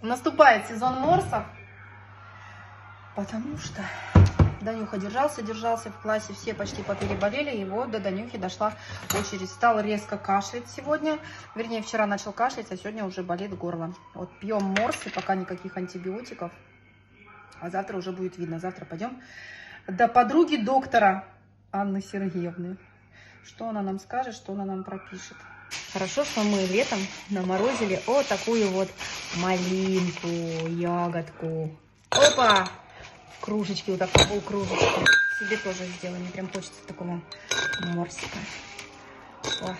Наступает сезон морсов, потому что Данюха держался в классе, все почти попереболели, и вот до Данюхи дошла очередь. Стал резко кашлять сегодня, вернее, вчера начал кашлять, а сегодня уже болит горло. Вот пьем морсы, пока никаких антибиотиков, а завтра уже будет видно. Завтра пойдем до подруги доктора Анны Сергеевны. Что она нам скажет, что она нам пропишет. Хорошо, что мы летом наморозили вот такую вот малинку, ягодку. Опа! Кружечки, вот так, полкружечки. Себе тоже сделаем. Мне прям хочется такого морсика. О.